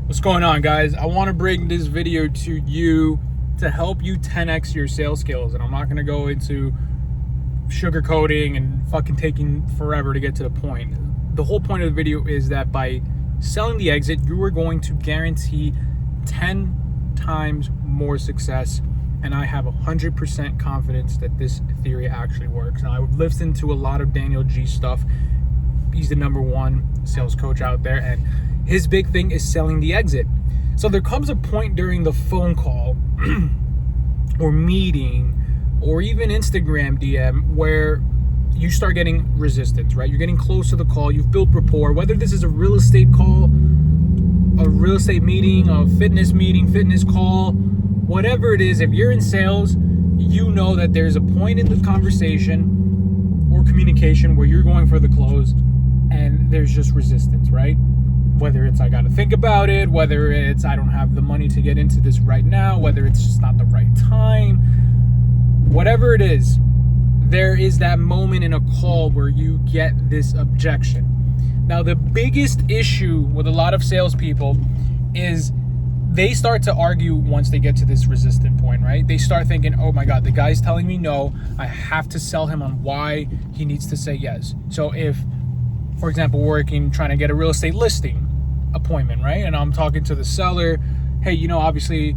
What's going on, guys? I want to bring this video to you to help you 10x your sales skills, and I'm not going to go into sugarcoating and fucking taking forever to get to the point. The whole point of the video is that by selling the exit, you are going to guarantee 10 times more success, and I have 100% confidence that this theory actually works. Now, I've listened to a lot of Daniel G stuff. He's the #1 sales coach out there, and his big thing is selling the exit. So there comes a point during the phone call or meeting or even Instagram DM where you start getting resistance, right? You're getting close to the call. You've built rapport, whether this is a real estate call, a real estate meeting, a fitness meeting, fitness call, whatever it is. If you're in sales, you know that there's a point in the conversation or communication where you're going for the close and there's just resistance, right? Whether it's I got to think about it, whether it's I don't have the money to get into this right now, whether it's just not the right time, whatever it is, there is that moment in a call where you get this objection. Now, the biggest issue with a lot of salespeople is they start to argue once they get to this resistant point, right? They start thinking, oh my God, the guy's telling me no. I have to sell him on why he needs to say yes. So if, for example, trying to get a real estate listing appointment, right? And I'm talking to the seller, hey, obviously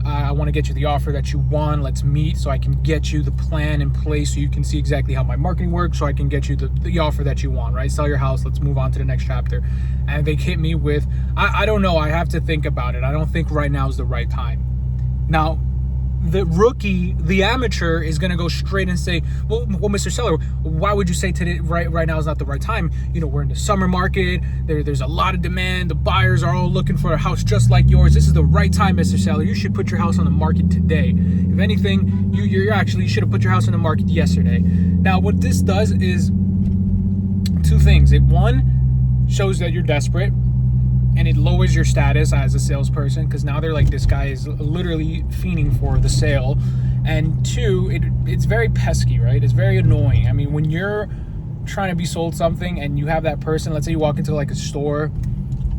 I want to get you the offer that you want. Let's meet so I can get you the plan in place so you can see exactly how my marketing works, so I can get you the offer that you want, right? Sell your house. Let's move on to the next chapter. And they hit me with, I don't know. I have to think about it. I don't think right now is the right time. Now, the rookie, the amateur, is going to go straight and say, well, Mr. Seller, why would you say today right now is not the right time? We're in the summer market. There's a lot of demand. The buyers are all looking for a house just like yours. This is the right time, Mr. Seller. You should put your house on the market today. If anything, you should have put your house on the market yesterday. Now, what this does is two things. It, one, shows that you're desperate, and it lowers your status as a salesperson because now they're like, this guy is literally fiending for the sale. And two, it's very pesky, right? It's very annoying. I mean, when you're trying to be sold something and you have that person, let's say you walk into like a store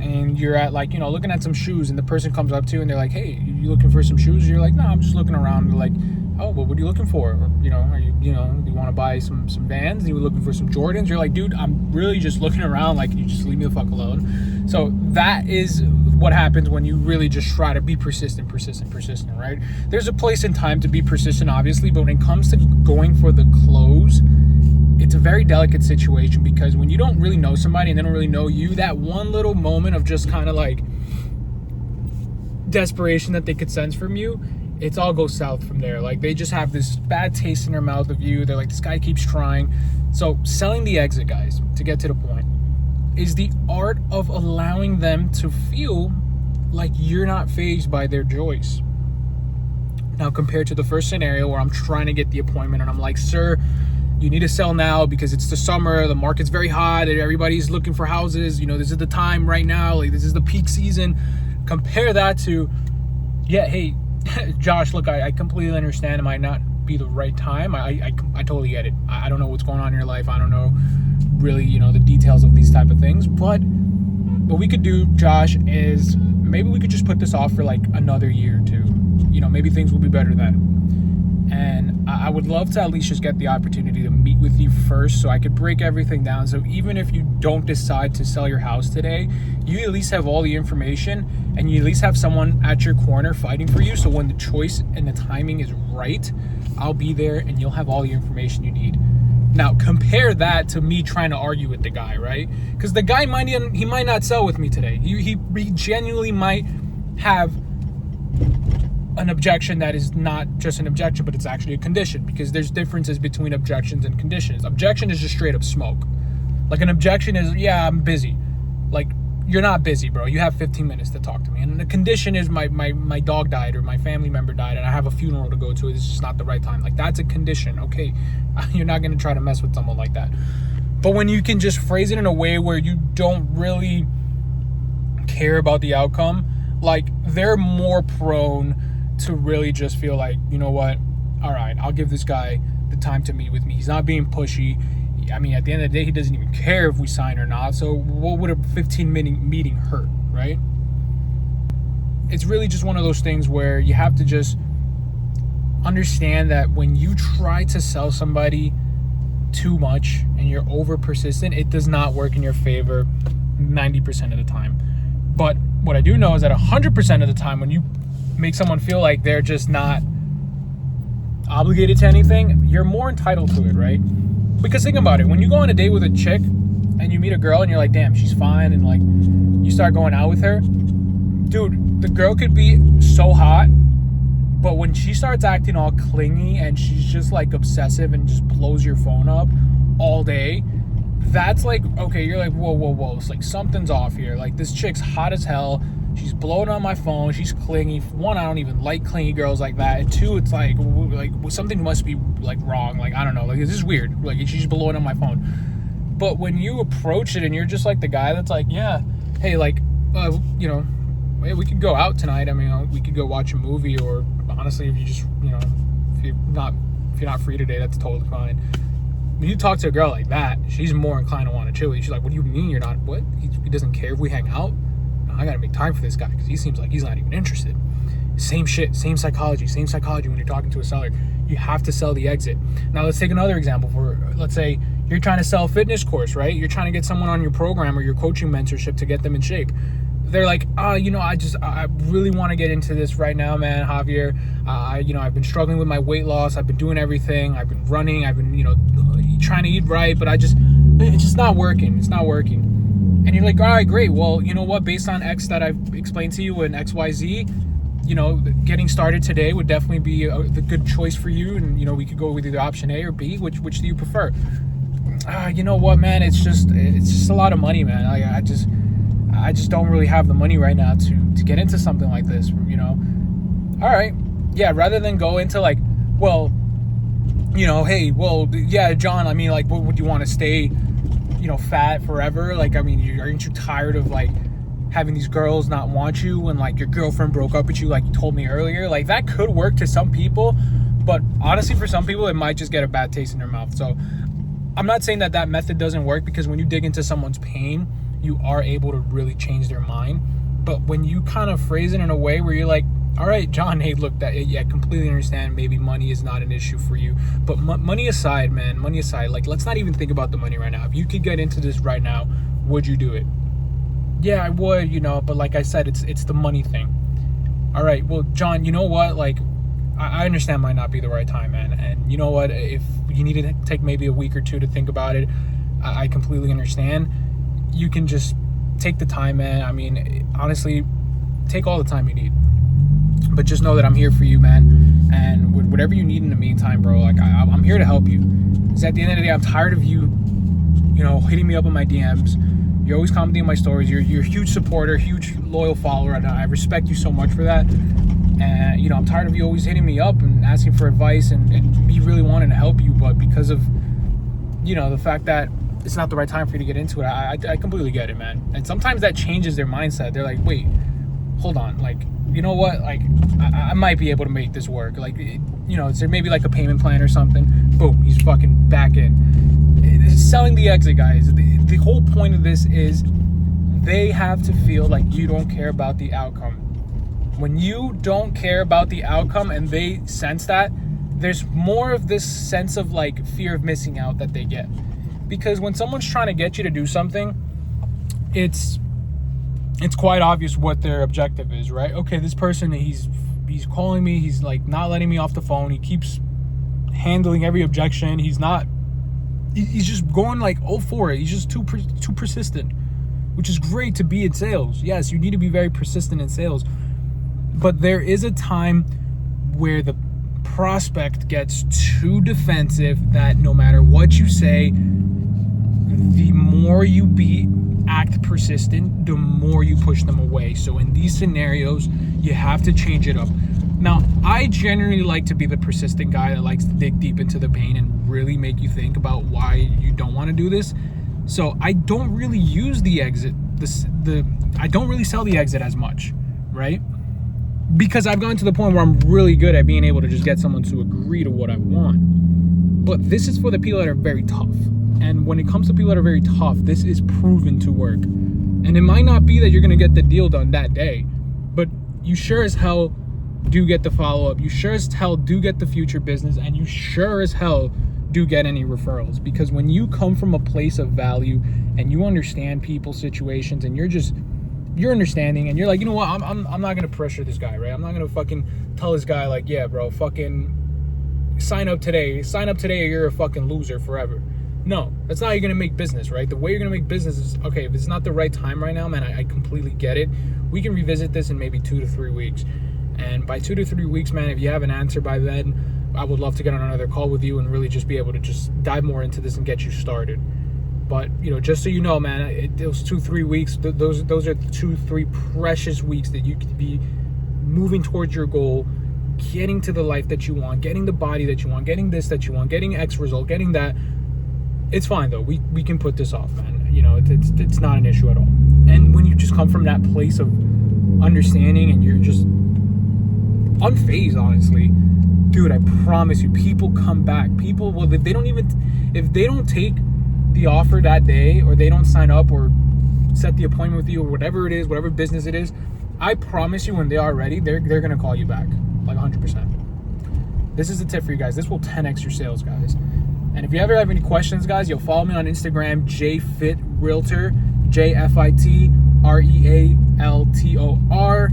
and you're at like, looking at some shoes, and the person comes up to you and they're like, hey, you looking for some shoes? You're like, no, I'm just looking around. They're like, oh, well, what are you looking for? Or, do you want to buy some Vans? And you were looking for some Jordans? You're like, dude, I'm really just looking around. Like, you just leave me the fuck alone. So that is what happens when you really just try to be persistent, right? There's a place and time to be persistent, obviously, but when it comes to going for the close, it's a very delicate situation, because when you don't really know somebody and they don't really know you, that one little moment of just kind of like desperation that they could sense from you, it's all goes south from there. Like, they just have this bad taste in their mouth of you. They're like, this guy keeps trying. So selling the exit, guys, to get to the point, is the art of allowing them to feel like you're not fazed by their joys. Now, compared to the first scenario where I'm trying to get the appointment and I'm like, sir, you need to sell now because it's the summer, the market's very hot, and everybody's looking for houses. This is the time right now. Like, this is the peak season. Compare that to, yeah, hey, Josh, look, I completely understand. It might not be the right time. I totally get it. I don't know what's going on in your life. I don't know really, the details of these type of things. But what we could do, Josh, is maybe we could just put this off for like another year or two. Maybe things will be better then. And I would love to at least just get the opportunity to meet with you first so I could break everything down. So even if you don't decide to sell your house today, you at least have all the information and you at least have someone at your corner fighting for you. So when the choice and the timing is right, I'll be there and you'll have all the information you need. Now, compare that to me trying to argue with the guy, right? Because the guy might not sell with me today. He genuinely might have an objection that is not just an objection, but it's actually a condition, because there's differences between objections and conditions. Objection is just straight up smoke. Like, an objection is, yeah, I'm busy. Like, you're not busy, bro. You have 15 minutes to talk to me. And the condition is my dog died or my family member died and I have a funeral to go to. It's just not the right time. Like, that's a condition. Okay, you're not going to try to mess with someone like that. But when you can just phrase it in a way where you don't really care about the outcome, like, they're more prone to really just feel like, you know what, all right, I'll give this guy the time to meet with me. He's not being pushy. I mean, at the end of the day, he doesn't even care if we sign or not. So what would a 15-minute meeting hurt, right? it's really just one of those things where you have to just understand that when you try to sell somebody too much and you're over persistent, it does not work in your favor 90% of the time. But what I do know is that 100% of the time, when you make someone feel like they're just not obligated to anything, you're more entitled to it, right? Because think about it, when you go on a date with a chick and you meet a girl and you're like, damn, she's fine, and like you start going out with her, dude, the girl could be so hot, but when she starts acting all clingy and she's just like obsessive and just blows your phone up all day, that's like, okay, you're like, whoa, it's like something's off here. Like, this chick's hot as hell, she's blowing on my phone, she's clingy. One, I don't even like clingy girls like that, and two, it's like something must be like wrong, like I don't know, like this is weird, like she's blowing on my phone. But when you approach it and you're just like the guy that's like, yeah, hey, like you know, hey, we could go out tonight, I mean, we could go watch a movie, or honestly, if you just, you know, if you're not free today, that's totally fine. When you talk to a girl like that, she's more inclined to want to chill with you. She's like, what do you mean you're not, what? He doesn't care if we hang out? No, I gotta make time for this guy because he seems like he's not even interested. Same shit, same psychology when you're talking to a seller. You have to sell the exit. Now let's take another example. Let's say you're trying to sell a fitness course, right? You're trying to get someone on your program or your coaching mentorship to get them in shape. They're like, you know, I really want to get into this right now, man, Javier. You know, I've been struggling with my weight loss. I've been doing everything. I've been running. I've been, you know, trying to eat right, but it's just not working. It's not working. And you're like, all right, great. Well, you know what? Based on X that I've explained to you and XYZ, you know, getting started today would definitely be the good choice for you. And, you know, we could go with either option A or B. Which do you prefer? You know what, man? It's just a lot of money, man. I just don't really have the money right now to get into something like this, you know? All right. Yeah, rather than go into like, well, you know, hey, well, yeah, John, I mean, like, would you want to stay, you know, fat forever? Like, I mean, aren't you tired of like having these girls not want you when like your girlfriend broke up with you, like you told me earlier? Like, that could work to some people, but honestly, for some people, it might just get a bad taste in their mouth. So I'm not saying that method doesn't work, because when you dig into someone's pain, you are able to really change their mind. But when you kind of phrase it in a way where you're like, all right, John, hey, look, I completely understand maybe money is not an issue for you, but money aside, man, like, let's not even think about the money right now. If you could get into this right now, would you do it? Yeah, I would, you know, but like I said, it's the money thing. All right, well, John, you know what, like, I understand might not be the right time, man, and you know what, if you need to take maybe a week or two to think about it, I completely understand. You can just take the time, man. I mean, honestly, take all the time you need. But just know that I'm here for you, man. And whatever you need in the meantime, bro, like I'm here to help you. Because at the end of the day, I'm tired of you, you know, hitting me up in my DMs. You're always commenting on my stories. You're a huge supporter, huge loyal follower, and I respect you so much for that. And, you know, I'm tired of you always hitting me up and asking for advice and me really wanting to help you. But because of, you know, the fact that it's not the right time for you to get into it, I completely get it, man. And sometimes that changes their mindset. They're like, wait, hold on, like, you know what, like, I might be able to make this work. Like, you know, is there maybe like a payment plan or something? Boom, he's fucking back in. It's selling the exit, guys. The whole point of this is they have to feel like you don't care about the outcome. When you don't care about the outcome and they sense that, there's more of this sense of like fear of missing out that they get. Because when someone's trying to get you to do something, it's quite obvious what their objective is, right? Okay, this person, he's calling me, he's like not letting me off the phone, he keeps handling every objection, he's just going like all for it, he's just too persistent, which is great to be in sales. Yes, you need to be very persistent in sales, but there is a time where the prospect gets too defensive that no matter what you say, the more you act persistent, the more you push them away. So in these scenarios, you have to change it up. Now, I generally like to be the persistent guy that likes to dig deep into the pain and really make you think about why you don't want to do this. So I don't really use the exit. I don't really sell the exit as much, right? Because I've gotten to the point where I'm really good at being able to just get someone to agree to what I want. But this is for the people that are very tough. And when it comes to people that are very tough, this is proven to work. And it might not be that you're going to get the deal done that day, but you sure as hell do get the follow-up. You sure as hell do get the future business, and you sure as hell do get any referrals. Because when you come from a place of value and you understand people's situations, and you're understanding, and you're like, you know what, I'm not gonna pressure this guy, right? I'm not gonna fucking tell this guy like, yeah, bro, fucking sign up today or you're a fucking loser forever. No, that's not how you're gonna make business, right? The way you're gonna make business is, okay, if it's not the right time right now, man, I completely get it. We can revisit this in maybe 2 to 3 weeks. And by 2 to 3 weeks, man, if you have an answer by then, I would love to get on another call with you and really just be able to just dive more into this and get you started. But, you know, just so you know, man, those 2-3 weeks, those are 2-3 precious weeks that you could be moving towards your goal, getting to the life that you want, getting the body that you want, getting this that you want, getting X result, getting that. It's fine, though. We can put this off, man. You know, it's not an issue at all. And when you just come from that place of understanding and you're just unfazed, honestly, dude, I promise you, people come back. People, well, if they don't take the offer that day, or they don't sign up or set the appointment with you, or whatever it is, whatever business it is, I promise you, when they are ready, they're gonna call you back, like 100%. This is a tip for you guys. This will 10x your sales, guys. And if you ever have any questions, guys, you'll follow me on Instagram, JFitRealtor, JFITREALTOR.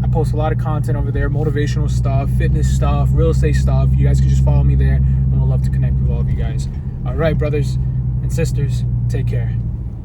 I post a lot of content over there, motivational stuff, fitness stuff, real estate stuff. You guys can just follow me there, and we'll love to connect with all of you guys. All right, brothers and sisters, take care.